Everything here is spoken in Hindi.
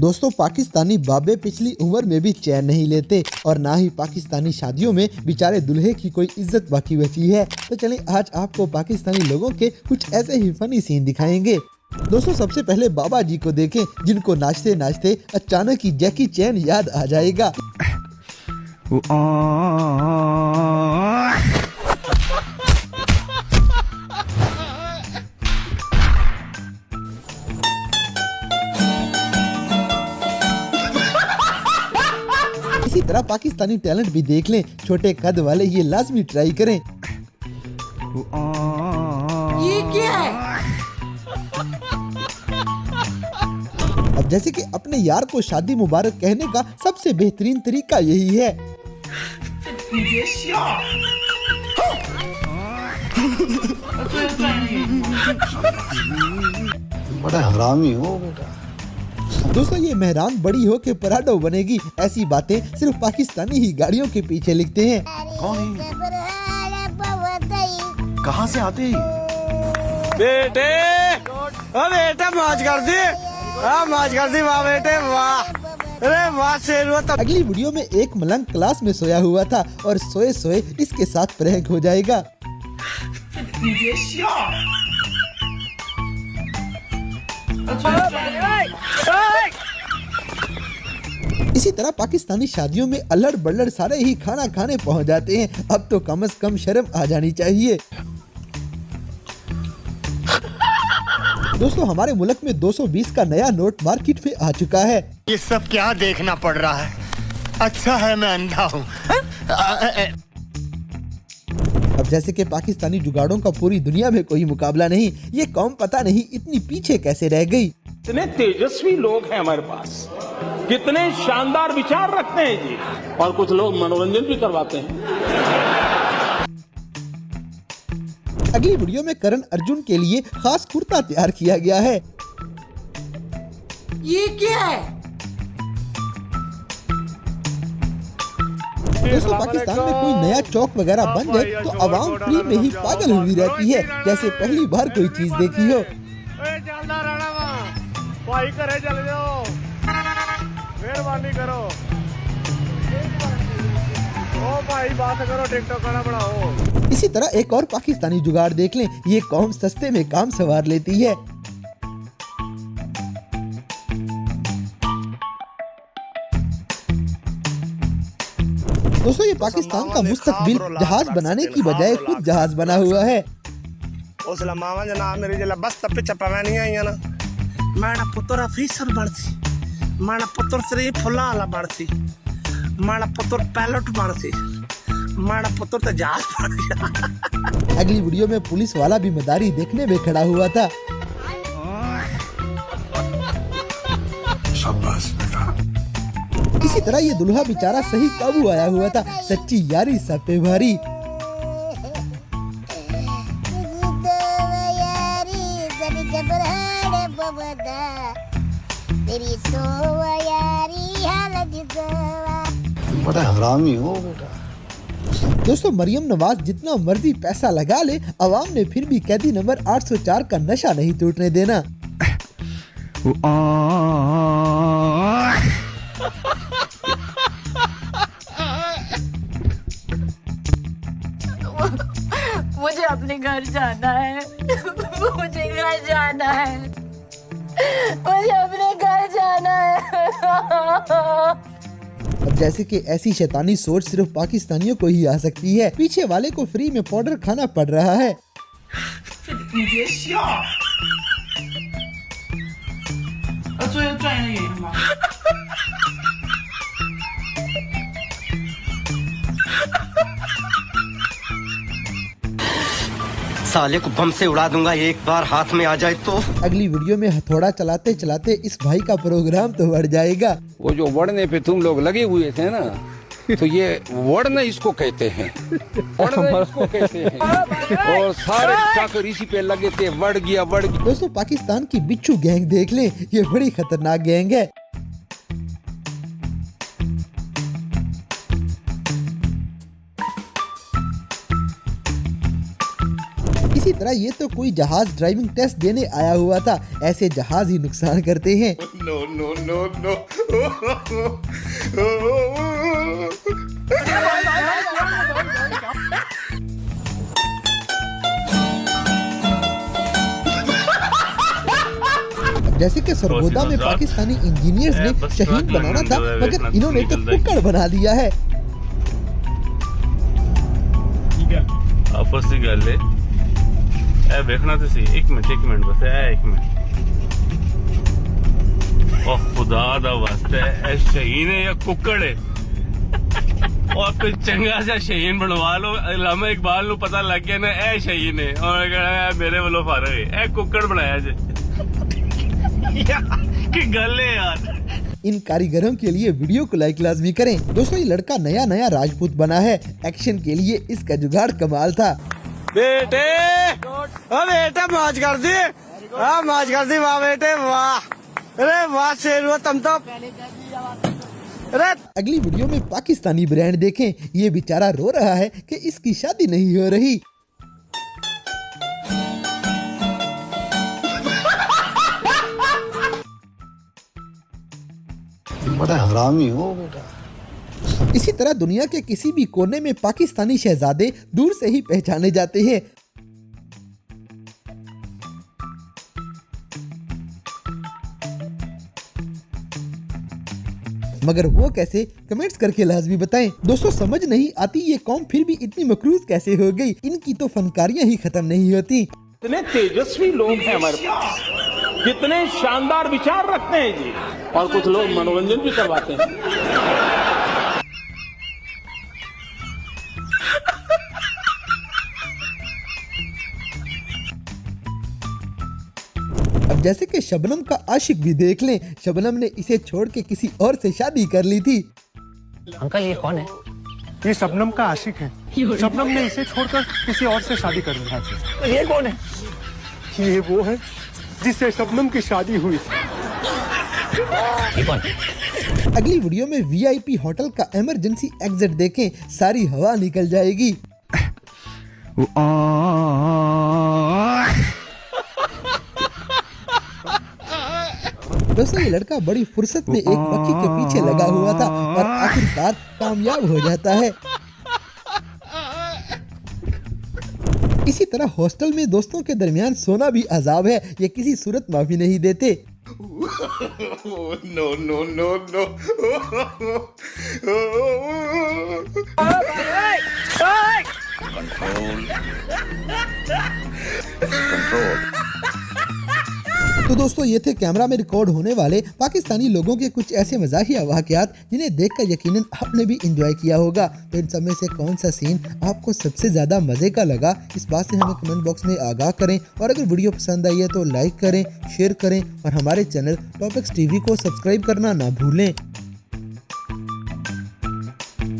दोस्तों पाकिस्तानी बाबे पिछली उम्र में भी चैन नहीं लेते और ना ही पाकिस्तानी शादियों में बेचारे दूल्हे की कोई इज्जत बाकी बची है। तो चलें आज आपको पाकिस्तानी लोगों के कुछ ऐसे ही फनी सीन दिखाएंगे। दोस्तों सबसे पहले बाबा जी को देखें जिनको नाचते नाचते अचानक ही जैकी चैन याद आ जाएगा। इसी तरह पाकिस्तानी टैलेंट भी देख लें, छोटे कद वाले ये लाजमी ट्राई करें। ये क्या है? अब जैसे कि अपने यार को शादी मुबारक कहने का सबसे बेहतरीन तरीका यही है। बड़ा हरामी हो बेटा। दोस्तों ये मेहरान बड़ी हो के पराठो बनेगी, ऐसी बातें सिर्फ पाकिस्तानी ही गाड़ियों के पीछे लिखते हैं। कौन है? कहाँ से आते हैं? बेटे ओ बेटा मौज कर दी, मौज कर दी वाह बेटे वाह, अरे वाह शेर। अगली वीडियो में एक मलंग क्लास में सोया हुआ था और सोए सोए इसके साथ प्रैंक हो जाएगा। इसी तरह पाकिस्तानी शादियों में अल्लड़ बल्लड़ सारे ही खाना खाने पहुंच जाते हैं। अब तो कम से कम शर्म आ जानी चाहिए। दोस्तों हमारे मुल्क में 220 का नया नोट मार्केट में आ चुका है। ये सब क्या देखना पड़ रहा है? अच्छा है मैं अंधा हूँ। अब जैसे कि पाकिस्तानी जुगाड़ों का पूरी दुनिया में कोई मुकाबला नहीं, ये कौम पता नहीं इतनी पीछे कैसे रह गई। कितने तेजस्वी लोग हैं हमारे पास, कितने शानदार विचार रखते हैं जी, और कुछ लोग मनोरंजन भी करवाते हैं। अगली वीडियो में करण अर्जुन के लिए खास कुर्ता तैयार किया गया है। ये क्या है? दोस्तों पाकिस्तान में कोई नया चौक वगैरह बन जाए तो आवाम फ्री में ही पागल हुई रहती है, जैसे पहली बार कोई चीज देखी हो। भाई करे चल जाओ, मेहरबानी करो ओ भाई, बात करो, टिकटॉक गाना बढ़ाओ। इसी तरह एक और पाकिस्तानी जुगाड़ देख लें, ये कौम सस्ते में काम सवार लेती है। दोस्तों ये पाकिस्तान का मुस्तकबिल जहाज बनाने की बजाय खुद जहाज बना हुआ है। उसला मामा जना मेरी जला बस तपे चप्पा मैं नहीं आई ना, माड़ा पुत्र अफीसर बढ़ती, माड़ा पुत्र श्री फुला वाला बढ़ती, माड़ा पुत्र पायलट बढ़ती, माड़ा पुत्र तो जहाज बढ़ गया। अगली वीडियो में पुलिस वाला भी मदारी देखने में खड़ा हुआ था। शाबाश बेटा। इसी तरह ये दुल्हा बेचारा सही काबू आया हुआ था, सच्ची यारी सब पे भारी। बड़ा हरामी हो बेटा। दोस्तों मरियम नवाज जितना मर्जी पैसा लगा ले, अवाम ने फिर भी कैदी नंबर 804 का नशा नहीं टूटने देना। मुझे अपने घर जाना है, मुझे घर जाना है, मुझे अपने घर जाना है। अब जैसे कि ऐसी शैतानी सोच सिर्फ पाकिस्तानियों को ही आ सकती है, पीछे वाले को फ्री में पाउडर खाना पड़ रहा है। साले को बम से उड़ा दूंगा एक बार हाथ में आ जाए तो। अगली वीडियो में हथौड़ा चलाते चलाते इस भाई का प्रोग्राम तो बढ़ जाएगा। वो जो वड़ने पे तुम लोग लगे हुए थे ना, तो ये वड़ना इसको कहते हैं, वड़ना इसको कहते हैं, और सारे चाकर इसी पे लगे थे, वड़ गया वड़ गया। दोस्तों पाकिस्तान की बिच्छू गैंग देख लें, ये बड़ी खतरनाक गैंग है। इसी तरह ये तो कोई जहाज ड्राइविंग टेस्ट देने आया हुआ था, ऐसे जहाज ही नुकसान करते हैं। जैसे कि सरगोदा में पाकिस्तानी इंजीनियर्स ने शहीद बनाना था, मगर इन्होंने तो कुकर बना दिया है। आपस की गल है, ए देखना तो सही, एक मिनट बस, एक मिनट। ओ खुदा दा वास्ते ए शहीन है या कुकड़ है? और कोई चंगा सा शहीन बनवा लो, अल्लामा इकबाल नु पता लग गया ना ए शहीन है, और मेरे वालों फारग है, ए कुकड़ बनाया जे की गल है यार। इन कारीगरों के लिए वीडियो को लाइक लाजमी करें। दोस्तों ये लड़का नया राजपूत बना है, एक्शन के लिए इसका जुगाड़ कमाल था। बेटे मौज कर दी, मौज कर दी, वाह बेटे वाह, अरे वाह शेर हुआ तुम तो। अगली वीडियो में पाकिस्तानी ब्रांड देखें, ये बेचारा रो रहा है कि इसकी शादी नहीं हो रही। बड़ा हरामी हो बेटा। इसी तरह दुनिया के किसी भी कोने में पाकिस्तानी शहजादे दूर से ही पहचाने जाते हैं। मगर वो कैसे, कमेंट्स करके लाजमी बताएं। दोस्तों समझ नहीं आती ये कौम फिर भी इतनी मकरूज कैसे हो गई, इनकी तो फनकारियां ही खत्म नहीं होती। इतने तेजस्वी लोग हैं हमारे पास, कितने शानदार विचार रखते हैं जी, और कुछ लोग मनोरंजन भी करवाते हैं। अब जैसे कि शबनम का आशिक भी देख लें, शबनम ने इसे छोड़ के किसी और से शादी कर ली थी। अंकल ये कौन है? ये शबनम का आशिक है। शबनम ने इसे छोड़कर किसी और से शादी कर ली है। तो ये कौन है? ये वो है जिससे शबनम की शादी हुई थी। ये कौन? अगली वीडियो में VIP होटल का इमरजेंसी एग्जिट देखें, सारी हवा निकल जाएगी। दोस्तों ये लड़का बड़ी फुर्सत में एक पक्षी के पीछे लगा हुआ था और आखिरकार कामयाब हो जाता है। इसी तरह हॉस्टल में दोस्तों के दरमियान सोना भी अजाब है, ये किसी सूरत माफी नहीं देते। No no no no. तो दोस्तों ये थे कैमरा में रिकॉर्ड होने वाले पाकिस्तानी लोगों के कुछ ऐसे मजाकिया वाकयात जिन्हें देखकर यकीनन आपने भी एंजॉय किया होगा। तो इन सब में से कौन सा सीन आपको सबसे ज्यादा मजे का लगा, इस बात से हमें कमेंट बॉक्स में आगाह करें। और अगर वीडियो पसंद आई है तो लाइक करें, शेयर करें और हमारे चैनल टॉपिक्स TV को सब्सक्राइब करना ना भूलें।